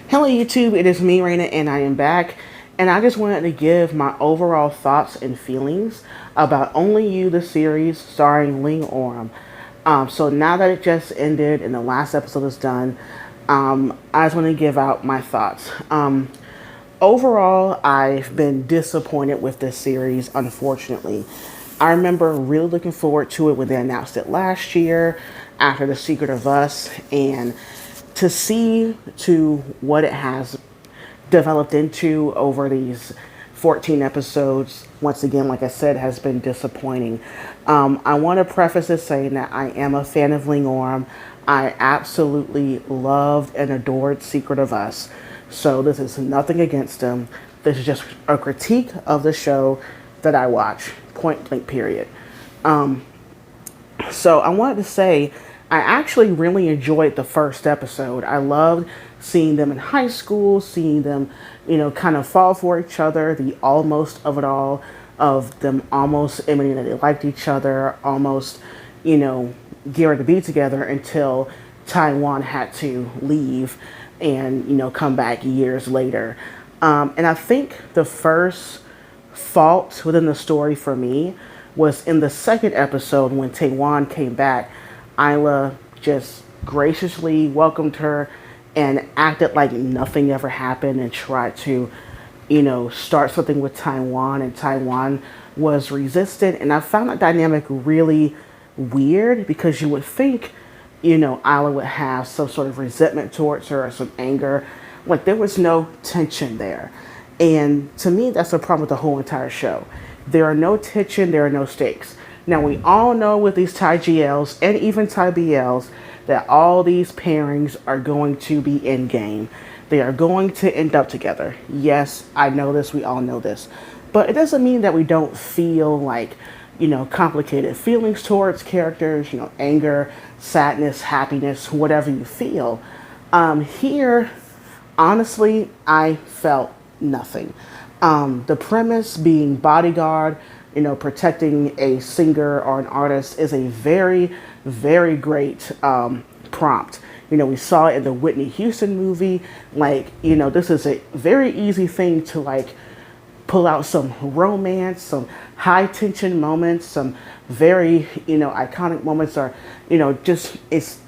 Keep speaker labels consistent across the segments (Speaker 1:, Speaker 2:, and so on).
Speaker 1: Hello YouTube, it is me Raina and I am back, and I just wanted to give my overall thoughts and feelings about Only You the series starring Lingorm. So now that it just ended and the last episode is done, I just want to give out my thoughts. Overall, I've been disappointed with this series, unfortunately. I remember really looking forward to it when they announced it last year after The Secret of Us, and to see to what it has developed into over these 14 episodes, once again, like I said, has been disappointing. I want to preface this saying that I am a fan of Lingorm. I absolutely loved and adored Secret of Us. So this is nothing against him. This is just a critique of the show that I watch, point blank period. So I wanted to say I actually really enjoyed the first episode. I loved seeing them in high school, seeing them, kind of fall for each other, the almost of it all, of them almost admitting that they liked each other, almost, geared to be together until Taiwan had to leave and, come back years later. And I think the first fault within the story for me was in the second episode when Taiwan came back. Isla just graciously welcomed her and acted like nothing ever happened and tried to, start something with Taiwan, and Taiwan was resistant. And I found that dynamic really weird because you would think, Isla would have some sort of resentment towards her or some anger. Like there was no tension there. And to me, that's the problem with the whole entire show. There are no tension, there are no stakes. Now, we all know with these thaigls and even thaibls that all these pairings are going to be in game. They are going to end up together. Yes, I know this. We all know this. But it doesn't mean that we don't feel like, complicated feelings towards characters, anger, sadness, happiness, whatever you feel. Here, honestly, I felt nothing. The premise being bodyguard, protecting a singer or an artist is a very, very great prompt. We saw it in the Whitney Houston movie. This is a very easy thing to pull out some romance, some high tension moments, some very, iconic moments, or, just it's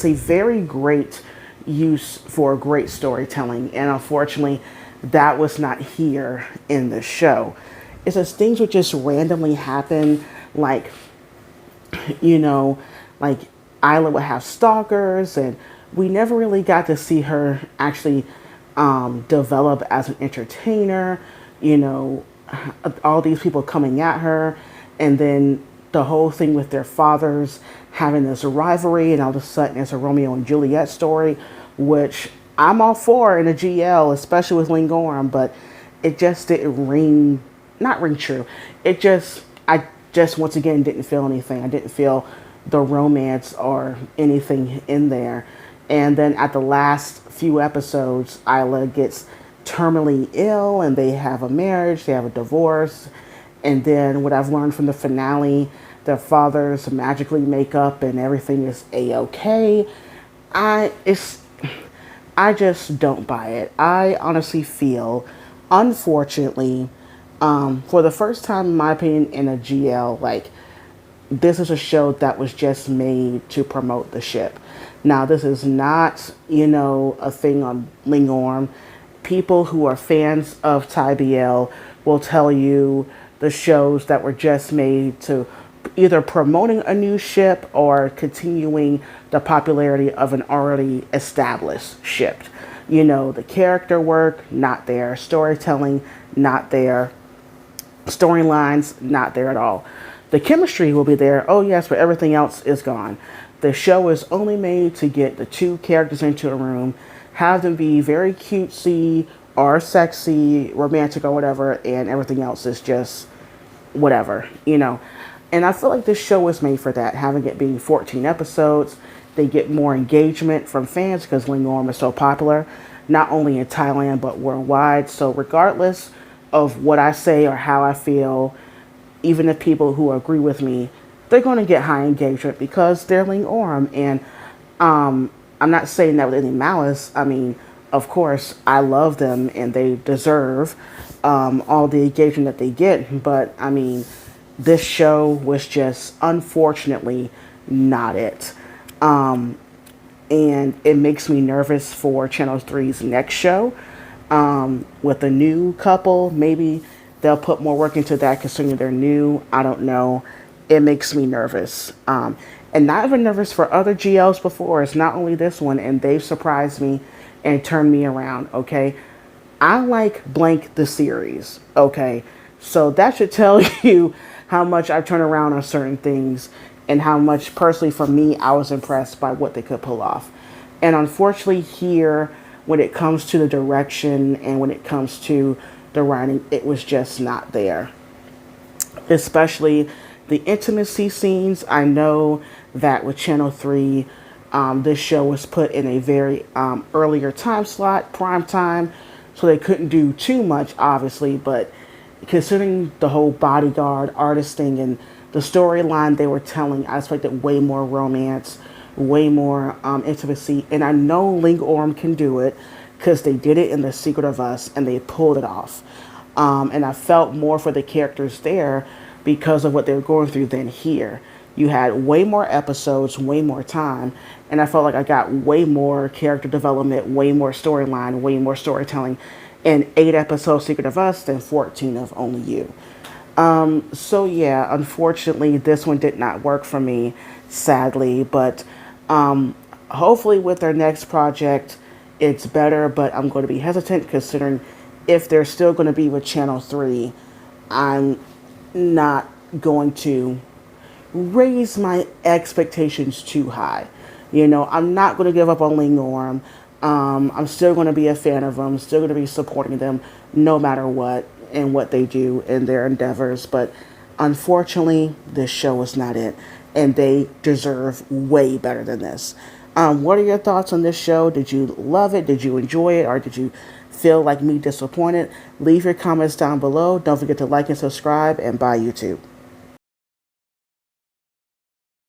Speaker 1: a very great use for great storytelling. And unfortunately, that was not here in the show. It's just things would just randomly happen, like Isla would have stalkers, and we never really got to see her actually develop as an entertainer. All these people coming at her, and then the whole thing with their fathers having this rivalry, and all of a sudden it's a Romeo and Juliet story, which I'm all for in a GL, especially with Lingorm, but it just didn't not ring true. I just once again didn't feel anything. I didn't feel the romance or anything in there. And then at the last few episodes, Isla gets terminally ill and they have a marriage, they have a divorce. And then what I've learned from the finale, their fathers magically make up and everything is a-okay. I just don't buy it. I honestly feel, unfortunately, for the first time, in my opinion, in a GL, this is a show that was just made to promote the ship. Now, this is not, a thing on Lingorm. People who are fans of thaibl will tell you the shows that were just made to either promoting a new ship or continuing the popularity of an already established ship. The character work, not there. Storytelling, not there. Storylines, not there at all. The chemistry will be there, oh yes, but everything else is gone. The show is only made to get the two characters into a room, have them be very cutesy or sexy, romantic or whatever, and everything else is just whatever. And I feel like this show was made for that, having it being 14 episodes. They get more engagement from fans because Lingorm is so popular, not only in Thailand but worldwide. So regardless of what I say or how I feel, even if people who agree with me, they're going to get high engagement because they're Lingorm. And I'm not saying that with any malice. I mean, of course, I love them and they deserve all the engagement that they get. But I mean, this show was just unfortunately not it. And it makes me nervous for Channel Three's next show with a new couple. Maybe they'll put more work into that considering they're new. I don't know. It makes me nervous. And not even nervous for other GLs before. It's not only this one, and they've surprised me and turned me around, okay? I like blank the series, okay? So that should tell you how much I've turned around on certain things and how much personally for me I was impressed by what they could pull off. And unfortunately here, when it comes to the direction and when it comes to the writing, it was just not there. Especially the intimacy scenes. I know that with Channel 3, this show was put in a very earlier time slot, prime time, so they couldn't do too much, obviously, but considering the whole bodyguard artist thing and the storyline they were telling, I expected way more romance, way more intimacy, and I know Lingorm can do it because they did it in The Secret of Us and they pulled it off. And I felt more for the characters there because of what they were going through than here. You had way more episodes, way more time, and I felt like I got way more character development, way more storyline, way more storytelling in 8 episodes Secret of Us than 14 of Only You. So yeah, unfortunately, this one did not work for me, sadly, but hopefully with their next project, it's better, but I'm going to be hesitant considering if they're still going to be with Channel 3, I'm not going to raise my expectations too high. You know, I'm not going to give up on Lingorm. I'm still going to be a fan of them, still going to be supporting them no matter what and what they do in their endeavors. But unfortunately, this show is not it, and they deserve way better than this. What are your thoughts on this show? Did you love it? Did you enjoy it? Or did you feel like me disappointed? Leave your comments down below. Don't forget to like and subscribe, and bye YouTube.